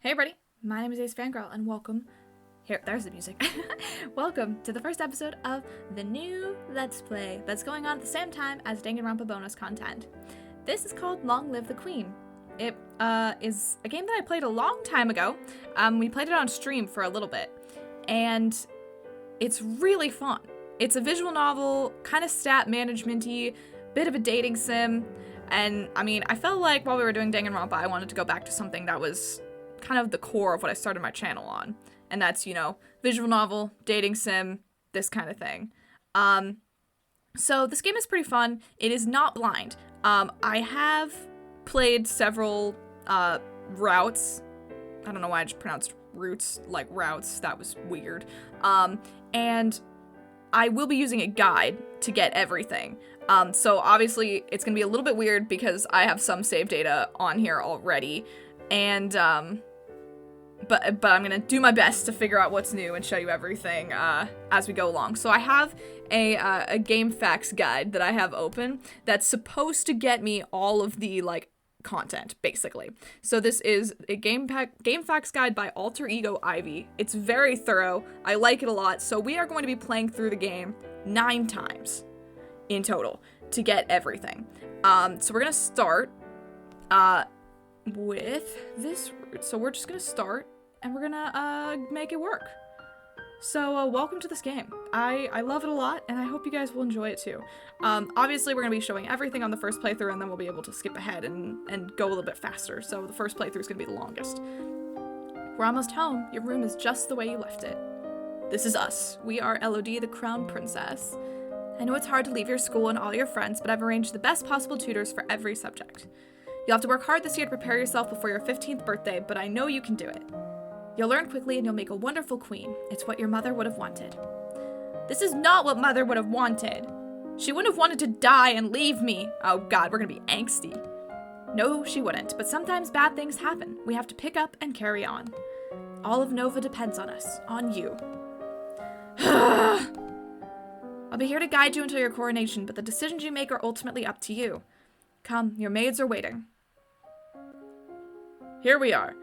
Hey everybody, my name is AceFangirl and welcome, there's the music, welcome to the first episode of the new Let's Play that's going on at the same time as Danganronpa bonus content. This is called Long Live the Queen. It is a game that I played a long time ago. We played it on stream for a little bit, and it's really fun. It's a visual novel, kind of stat management-y, bit of a dating sim, and I mean, I felt like while we were doing Danganronpa, I wanted to go back to something that was kind of the core of what I started my channel on. And that's, you know, visual novel, dating sim, this kind of thing. So this game is pretty fun. It is not blind. I have played several routes. I don't know why I just pronounced routes like routes. That was weird. And I will be using a guide to get everything. So obviously it's gonna be a little bit weird because I have some save data on here already. And, but I'm gonna do my best to figure out what's new and show you everything, as we go along. So I have a game facts guide that I have open that's supposed to get me all of the, like, content, basically. So this is a game facts guide by Alter Ego Ivy. It's very thorough. I like it a lot. So we are going to be playing through the game 9 times in total to get everything. So we're gonna start, with this route. So we're just gonna start and we're gonna make it work. So welcome to this game. I love it a lot and I hope you guys will enjoy it too. Obviously we're gonna be showing everything on the first playthrough and then we'll be able to skip ahead and go a little bit faster. So the first playthrough is gonna be the longest. We're almost home. Your room is just the way you left it. This is us. We are Elodie, the crown princess. I know it's hard to leave your school and all your friends, but I've arranged the best possible tutors for every subject. You'll have to work hard this year to prepare yourself before your 15th birthday, but I know you can do it. You'll learn quickly and you'll make a wonderful queen. It's what your mother would have wanted. This is not what mother would have wanted. She wouldn't have wanted to die and leave me. Oh god, we're gonna be angsty. No, she wouldn't, but sometimes bad things happen. We have to pick up and carry on. All of Nova depends on us, on you. I'll be here to guide you until your coronation, but the decisions you make are ultimately up to you. Come, your maids are waiting. Here we are.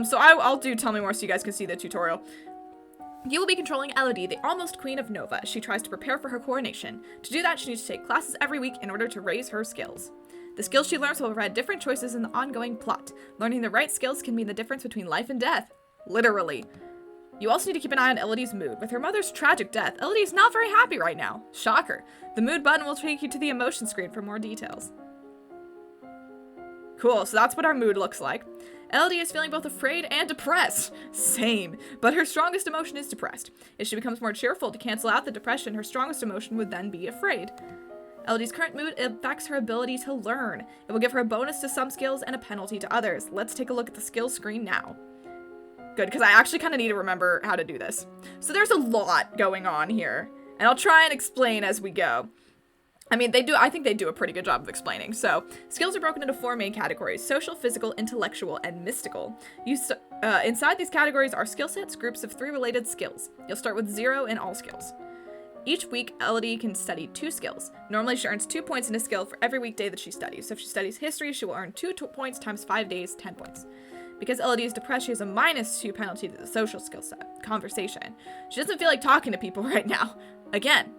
So I'll do Tell Me More so you guys can see the tutorial. You will be controlling Elodie, the almost queen of Nova, as she tries to prepare for her coronation. To do that, she needs to take classes every week in order to raise her skills. The skills she learns will provide different choices in the ongoing plot. Learning the right skills can mean the difference between life and death. Literally. You also need to keep an eye on Elodie's mood. With her mother's tragic death, Elodie is not very happy right now. Shocker. The mood button will take you to the emotion screen for more details. Cool, so that's what our mood looks like. Elodie is feeling both afraid and depressed. Same, but her strongest emotion is depressed. If she becomes more cheerful to cancel out the depression, her strongest emotion would then be afraid. Elodie's current mood affects her ability to learn. It will give her a bonus to some skills and a penalty to others. Let's take a look at the skill screen now. Good, because I actually kind of need to remember how to do this. So there's a lot going on here, and I'll try and explain as we go. I mean, I think they do a pretty good job of explaining. So, skills are broken into 4 main categories: social, physical, intellectual, and mystical. Inside these categories are skill sets, groups of 3 related skills. You'll start with 0 in all skills. Each week, Elodie can study 2 skills. Normally, she earns 2 points in a skill for every weekday that she studies. So if she studies history, she will earn 2 points times 5 days, 10 points. Because Elodie is depressed, she has a -2 penalty to the social skill set, conversation. She doesn't feel like talking to people right now. Again,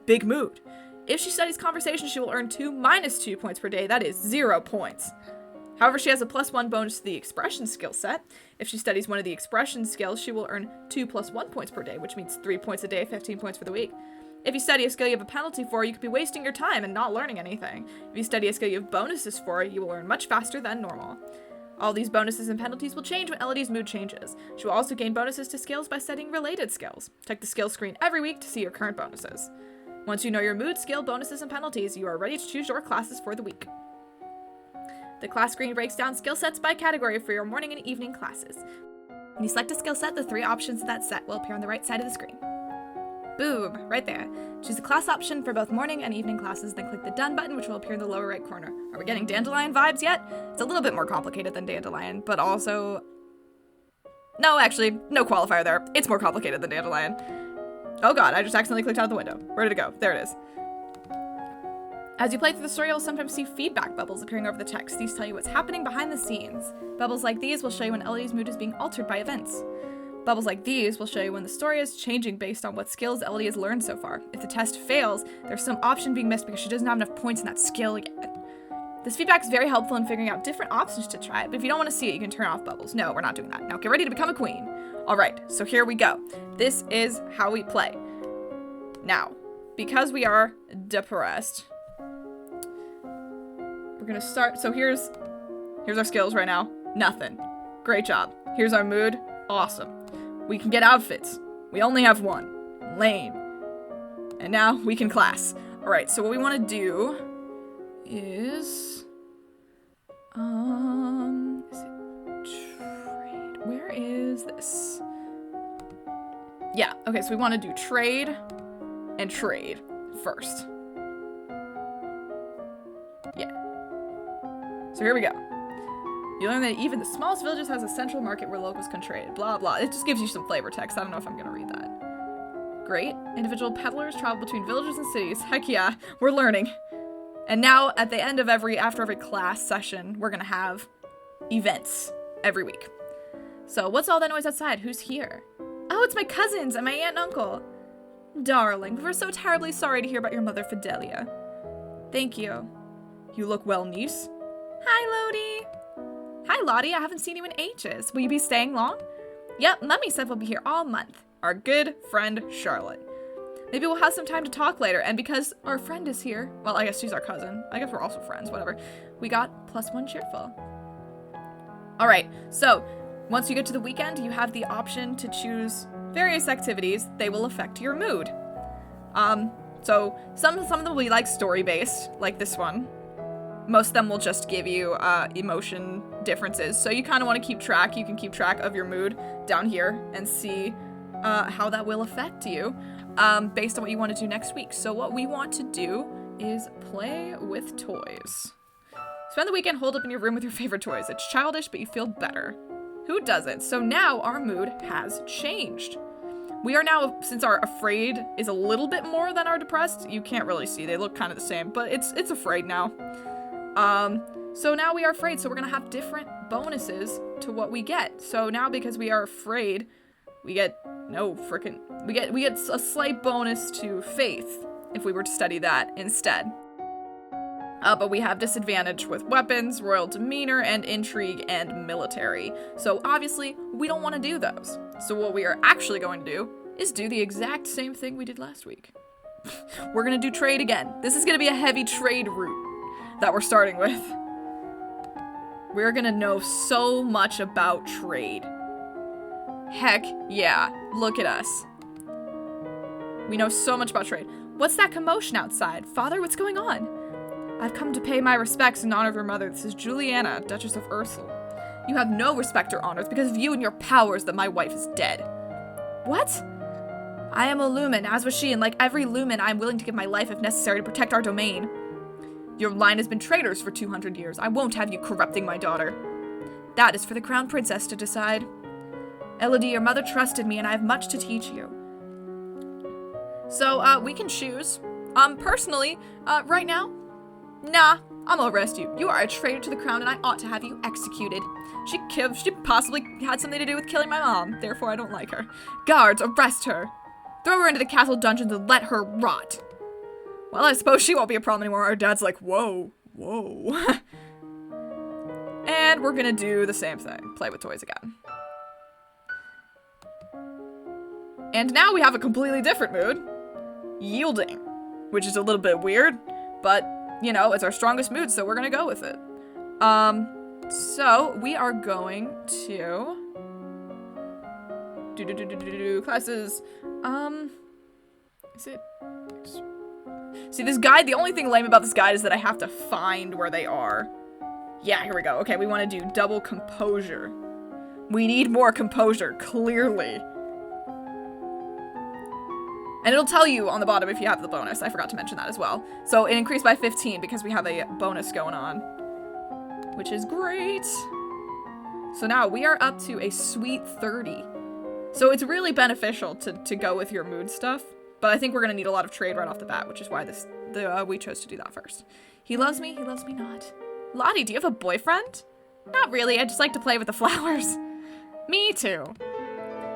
big mood. If she studies conversation, she will earn 2 -2 points per day. That is 0 points. However, she has a +1 bonus to the expression skill set. If she studies one of the expression skills, she will earn 2 +1 points per day, which means 3 points a day, 15 points for the week. If you study a skill you have a penalty for, you could be wasting your time and not learning anything. If you study a skill you have bonuses for, you will learn much faster than normal. All these bonuses and penalties will change when Elodie's mood changes. She will also gain bonuses to skills by studying related skills. Check the skill screen every week to see your current bonuses. Once you know your mood, skill, bonuses, and penalties, you are ready to choose your classes for the week. The class screen breaks down skill sets by category for your morning and evening classes. When you select a skill set, the 3 options of that set will appear on the right side of the screen. Boom, right there. Choose the class option for both morning and evening classes, then click the Done button, which will appear in the lower right corner. Are we getting Dandelion vibes yet? It's a little bit more complicated than Dandelion, but also... No, actually, no qualifier there. It's more complicated than Dandelion. Oh god, I just accidentally clicked out the window. Where did it go? There it is. As you play through the story, you'll sometimes see feedback bubbles appearing over the text. These tell you what's happening behind the scenes. Bubbles like these will show you when Elodie's mood is being altered by events. Bubbles like these will show you when the story is changing based on what skills Elodie has learned so far. If the test fails, there's some option being missed because she doesn't have enough points in that skill yet. This feedback is very helpful in figuring out different options to try, but if you don't want to see it, you can turn off bubbles. No, we're not doing that. Now get ready to become a queen. All right, so here we go. This is how we play. Now, because we are depressed, we're gonna start. So here's our skills right now. Nothing. Great job. Here's our mood. Awesome. We can get outfits. We only have one. Lame. And now we can class. All right, so what we want to do is trade? Where is this? Yeah, okay, so we want to do trade and trade first. Yeah. So here we go. You learn that even the smallest villages has a central market where locals can trade. Blah, blah. It just gives you some flavor text. I don't know if I'm going to read that. Great. Individual peddlers travel between villages and cities. Heck yeah, we're learning. And now, at the end of after every class session, we're going to have events every week. So, what's all that noise outside? Who's here? Oh, it's my cousins and my aunt and uncle. Darling, we're so terribly sorry to hear about your mother, Fidelia. Thank you. You look well, niece. Hi, Elodie. Hi, Lottie. I haven't seen you in ages. Will you be staying long? Yep, Mummy said we'll be here all month. Our good friend, Charlotte. Maybe we'll have some time to talk later, and because our friend is here, well, I guess she's our cousin. I guess we're also friends, whatever. We got +1 cheerful. All right, so once you get to the weekend, you have the option to choose various activities. They will affect your mood. So some of them will be like story-based, like this one. Most of them will just give you emotion differences. So you kind of want to keep track. You can keep track of your mood down here and see how that will affect you based on what you want to do next week. So what we want to do is play with toys. Spend the weekend holed up in your room with your favorite toys. It's childish, but you feel better. Who doesn't? So now our mood has changed. We are now, since our afraid is a little bit more than our depressed, you can't really see, they look kind of the same, but it's afraid now. So now we are afraid, so we're gonna have different bonuses to what we get. So now because we are afraid, we get we get a slight bonus to faith if we were to study that instead. But we have disadvantage with weapons, royal demeanor, and intrigue and military. So obviously, we don't want to do those. So what we are actually going to do is do the exact same thing we did last week. We're going to do trade again. This is going to be a heavy trade route that we're starting with. We're going to know so much about trade. Heck yeah, look at us. We know so much about trade. What's that commotion outside? Father, what's going on? I've come to pay my respects in honor of your mother. This is Juliana, Duchess of Ursel. You have no respect or honor. It's because of you and your powers that my wife is dead. What? I am a lumen, as was she, and like every lumen, I am willing to give my life if necessary to protect our domain. Your line has been traitors for 200 years. I won't have you corrupting my daughter. That is for the crown princess to decide. Elodie, your mother trusted me, and I have much to teach you. So, we can choose. Personally, right now, nah, I'm gonna arrest you. You are a traitor to the crown, and I ought to have you executed. She possibly had something to do with killing my mom, therefore I don't like her. Guards, arrest her. Throw her into the castle dungeons and let her rot. Well, I suppose she won't be a problem anymore. Our dad's like, whoa. And we're gonna do the same thing. Play with toys again. And now we have a completely different mood. Yielding. Which is a little bit weird, but you know, it's our strongest mood, so we're gonna go with it. So we are going to do classes. Is it? See, this guide, the only thing lame about this guide is that I have to find where they are. Yeah, here we go. Okay, we want to do double composure. We need more composure, clearly. And it'll tell you on the bottom if you have the bonus. I forgot to mention that as well. So it increased by 15 because we have a bonus going on, which is great. So now we are up to a sweet 30. So it's really beneficial to go with your mood stuff But I think we're gonna need a lot of trade right off the bat, which is why we chose to do that first. He loves me not. Lottie, do you have a boyfriend? Not really, I just like to play with the flowers. Me too.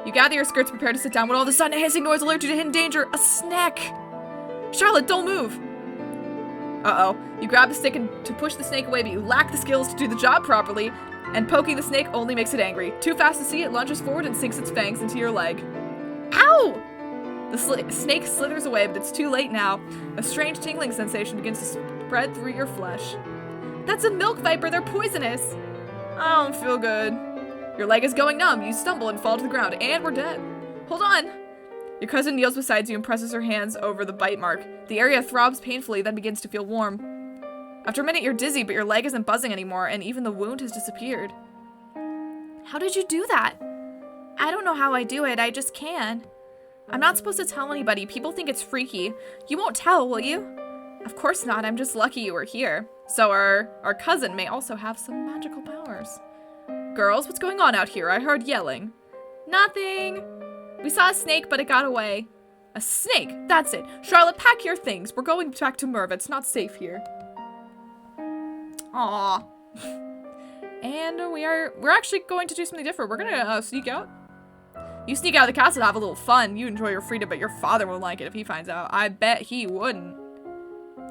You gather your skirts, prepare to sit down when all of a sudden a hissing noise alerts you to hidden danger. A snake! Charlotte, don't move! Uh-oh. You grab the stick to push the snake away, but you lack the skills to do the job properly, and poking the snake only makes it angry. Too fast to see, it lunges forward and sinks its fangs into your leg. Ow! The snake slithers away, but it's too late now. A strange tingling sensation begins to spread through your flesh. That's a milk viper, they're poisonous! I don't feel good. Your leg is going numb, you stumble and fall to the ground, and we're dead. Hold on! Your cousin kneels beside you and presses her hands over the bite mark. The area throbs painfully, then begins to feel warm. After a minute, you're dizzy, but your leg isn't buzzing anymore, and even the wound has disappeared. How did you do that? I don't know how I do it, I just can. I'm not supposed to tell anybody. People think it's freaky. You won't tell, will you? Of course not, I'm just lucky you were here. So our cousin may also have some magical powers. Girls, what's going on out here? I heard yelling. Nothing. We saw a snake, but it got away. A snake? That's it. Charlotte, pack your things. We're going back to Merva. It's not safe here. Aww. And we're actually going to do something different. We're gonna sneak out. You sneak out of the castle to have a little fun. You enjoy your freedom, but your father won't like it if he finds out. I bet he wouldn't.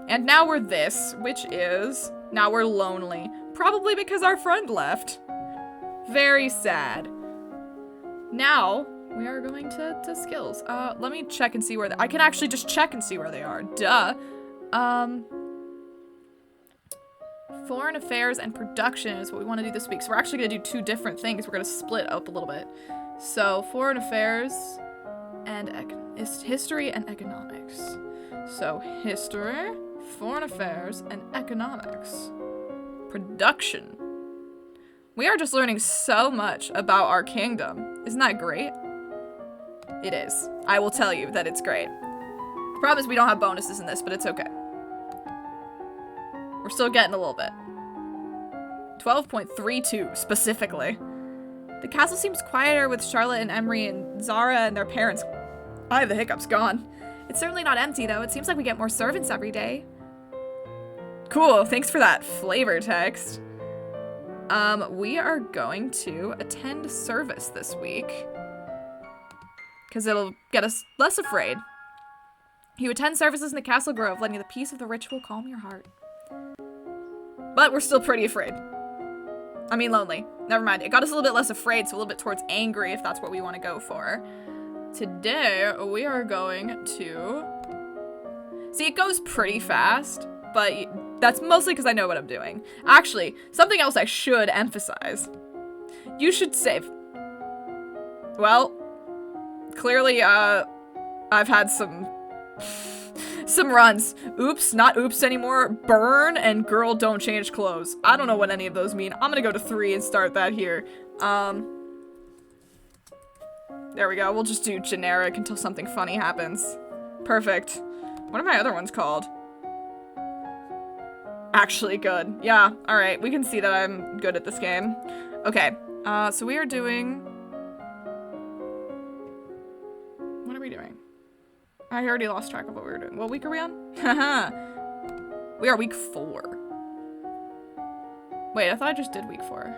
And now we're this, which is... Now we're lonely. Probably because our friend left. Very sad. Now... We are going to skills. Let me check and see where I can actually just check and see where they are. Duh. Foreign affairs and production is what we want to do this week. So we're actually going to do two different things. We're going to split up a little bit. So foreign affairs and history and economics. So history, foreign affairs, and economics. Production. We are just learning so much about our kingdom. Isn't that great? It is. I will tell you that it's great. The problem is we don't have bonuses in this, but it's okay. We're still getting a little bit. 12.32 specifically. The castle seems quieter with Charlotte and Emery and Zara and their parents. I have the hiccups gone. It's certainly not empty though. It seems like we get more servants every day. Cool. Thanks for that flavor text. We are going to attend service this week. Because it'll get us less afraid. You attend services in the castle grove, letting the peace of the ritual calm your heart. But we're still pretty afraid. I mean lonely. Never mind. It got us a little bit less afraid, so a little bit towards angry if that's what we want to go for. Today, we are going to... See, it goes pretty fast, but that's mostly because I know what I'm doing. Actually, something else I should emphasize. You should save. Well... Clearly, I've had some runs. Oops, not oops anymore. Burn and girl don't change clothes. I don't know what any of those mean. I'm gonna go to 3 and start that here. There we go. We'll just do generic until something funny happens. Perfect. What are my other ones called? Actually good. Yeah, alright. We can see that I'm good at this game. Okay, so we are doing... What are we doing? I already lost track of what we were doing. What week are we on? Haha. We are week 4. Wait, I thought I just did week 4.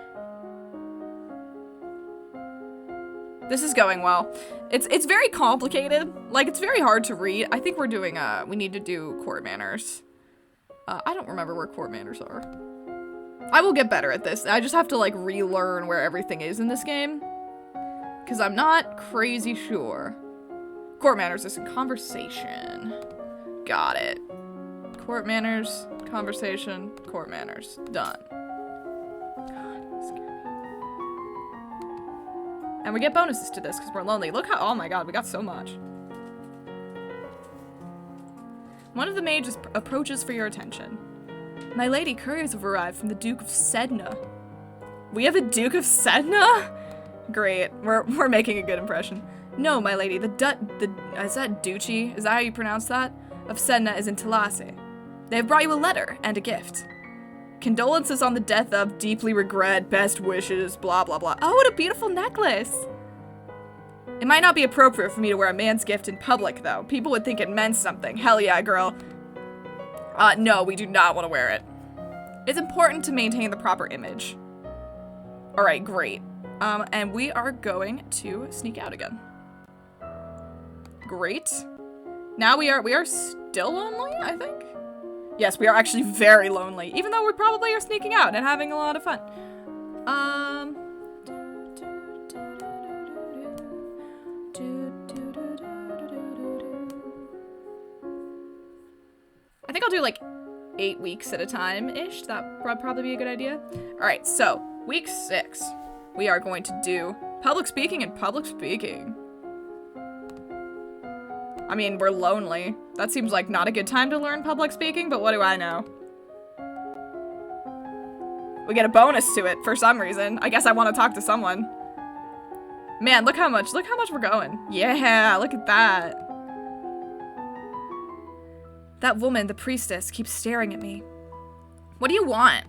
This is going well. It's very complicated. Like, it's very hard to read. I think we're doing, we need to do court manners. I don't remember where court manners are. I will get better at this. I just have to, like, relearn where everything is in this game. Because I'm not crazy sure. Court manners is in conversation. Got it. Court manners, conversation, court manners. Done. God, that's scary. And we get bonuses to this because we're lonely. Look how, oh my god, we got so much. One of the mages approaches for your attention. My lady, couriers have arrived from the Duke of Sedna. We have a Duke of Sedna? Great. We're making a good impression. No, my lady, is that Duchy? Is that how you pronounce that? Of Sedna is in Talase. They have brought you a letter and a gift. Condolences on the death of, deeply regret, best wishes, blah blah blah. Oh, what a beautiful necklace! It might not be appropriate for me to wear a man's gift in public, though. People would think it meant something. Hell yeah, girl. No, we do not want to wear it. It's important to maintain the proper image. Alright, great. And we are going to sneak out again. Great. Now we are still lonely, I think? Yes, we are actually very lonely, even though we probably are sneaking out and having a lot of fun. I think I'll do like 8 weeks at a time-ish. That would probably be a good idea. Alright, so week 6. We are going to do public speaking and public speaking. I mean, we're lonely. That seems like not a good time to learn public speaking, but what do I know? We get a bonus to it for some reason. I guess I want to talk to someone. Man, look how much we're going. Yeah, look at that. That woman, the priestess, keeps staring at me. What do you want?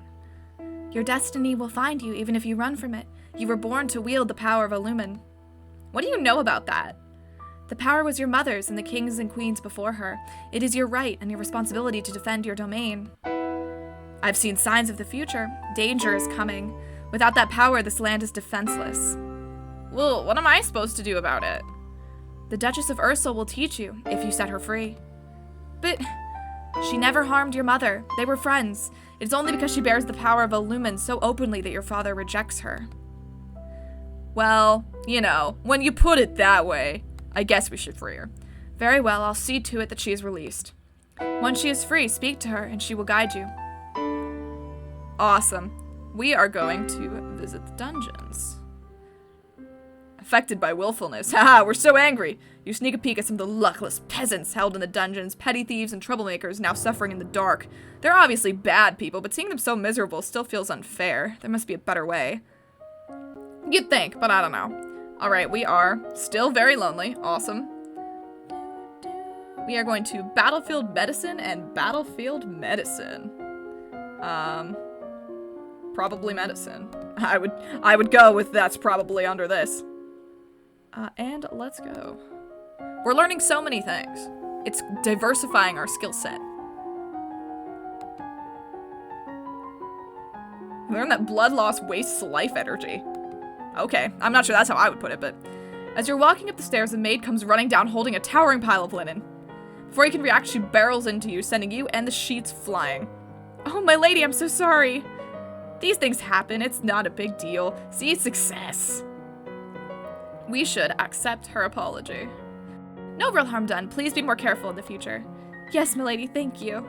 Your destiny will find you even if you run from it. You were born to wield the power of a lumen. What do you know about that? The power was your mother's and the kings and queens before her. It is your right and your responsibility to defend your domain. I've seen signs of the future. Danger is coming. Without that power, this land is defenseless. Well, what am I supposed to do about it? The Duchess of Ursul will teach you, if you set her free. But she never harmed your mother. They were friends. It's only because she bears the power of a lumen so openly that your father rejects her. Well, you know, when you put it that way, I guess we should free her. Very well, I'll see to it that she is released. Once she is free, speak to her and she will guide you. Awesome. We are going to visit the dungeons. Affected by willfulness. Haha, we're so angry. You sneak a peek at some of the luckless peasants held in the dungeons, petty thieves and troublemakers now suffering in the dark. They're obviously bad people, but seeing them so miserable still feels unfair. There must be a better way. You'd think, but I don't know. Alright, we are still very lonely. Awesome. We are going to battlefield medicine and battlefield medicine. Probably medicine. I would go with that's probably under this. And let's go. We're learning so many things. It's diversifying our skill set. Learn that blood loss wastes life energy. Okay, I'm not sure that's how I would put it, but... As you're walking up the stairs, a maid comes running down holding a towering pile of linen. Before you can react, she barrels into you, sending you and the sheets flying. Oh, my lady, I'm so sorry. These things happen, it's not a big deal. See, success. We should accept her apology. No real harm done. Please be more careful in the future. Yes, milady, thank you.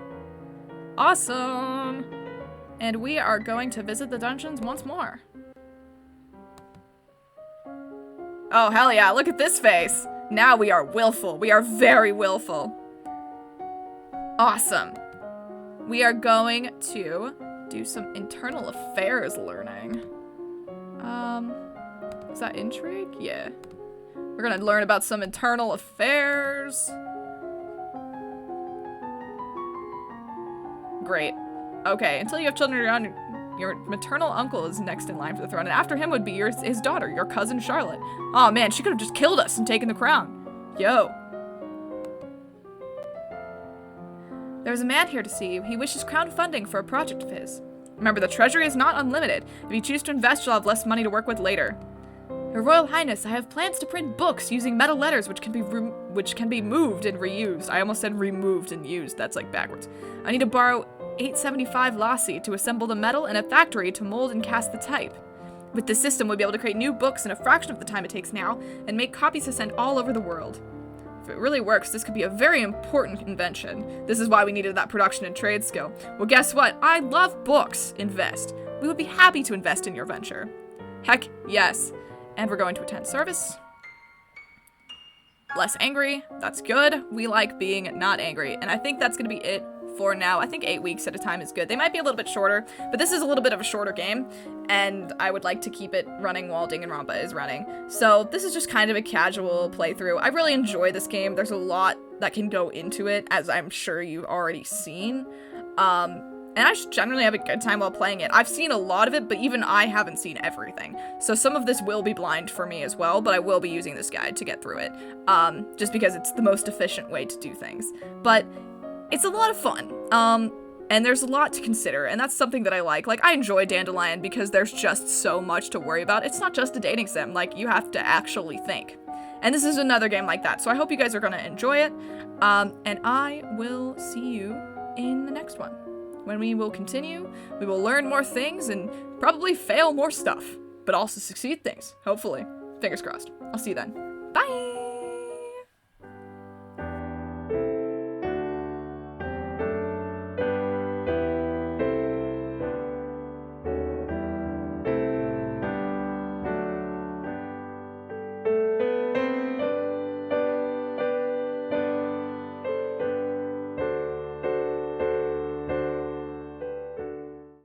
Awesome. And we are going to visit the dungeons once more. Oh, hell yeah, look at this face. Now we are willful. We are very willful. Awesome. We are going to do some internal affairs learning. Is that intrigue? Yeah. We're gonna learn about some internal affairs. Great. Okay, until you have children of your own, your maternal uncle is next in line for the throne, and after him would be his daughter, your cousin Charlotte. Oh man, she could have just killed us and taken the crown. Yo. There's a man here to see you. He wishes crown funding for a project of his. Remember, the treasury is not unlimited. If you choose to invest, you'll have less money to work with later. Your Royal Highness, I have plans to print books using metal letters which can be moved and reused. I almost said removed and used. That's like backwards. I need to borrow 875 lassi to assemble the metal and a factory to mold and cast the type. With this system, we'll be able to create new books in a fraction of the time it takes now and make copies to send all over the world. If it really works, this could be a very important invention. This is why we needed that production and trade skill. Well, guess what? I love books. Invest. We would be happy to invest in your venture. Heck, yes. And we're going to attend service. Less angry. That's good. We like being not angry. And I think that's going to be it for now. I think 8 weeks at a time is good. They might be a little bit shorter, but this is a little bit of a shorter game, and I would like to keep it running while Danganronpa is running. So this is just kind of a casual playthrough. I really enjoy this game. There's a lot that can go into it, as I'm sure you've already seen. And I generally have a good time while playing it. I've seen a lot of it, but even I haven't seen everything. So some of this will be blind for me as well, but I will be using this guide to get through it. Just because it's the most efficient way to do things. But it's a lot of fun. And there's a lot to consider, and that's something that I like. Like, I enjoy Dandelion because there's just so much to worry about. It's not just a dating sim. Like, you have to actually think. And this is another game like that, so I hope you guys are going to enjoy it. And I will see you in the next one, when we will continue, we will learn more things, and probably fail more stuff, but also succeed things, hopefully. Fingers crossed. I'll see you then. Bye!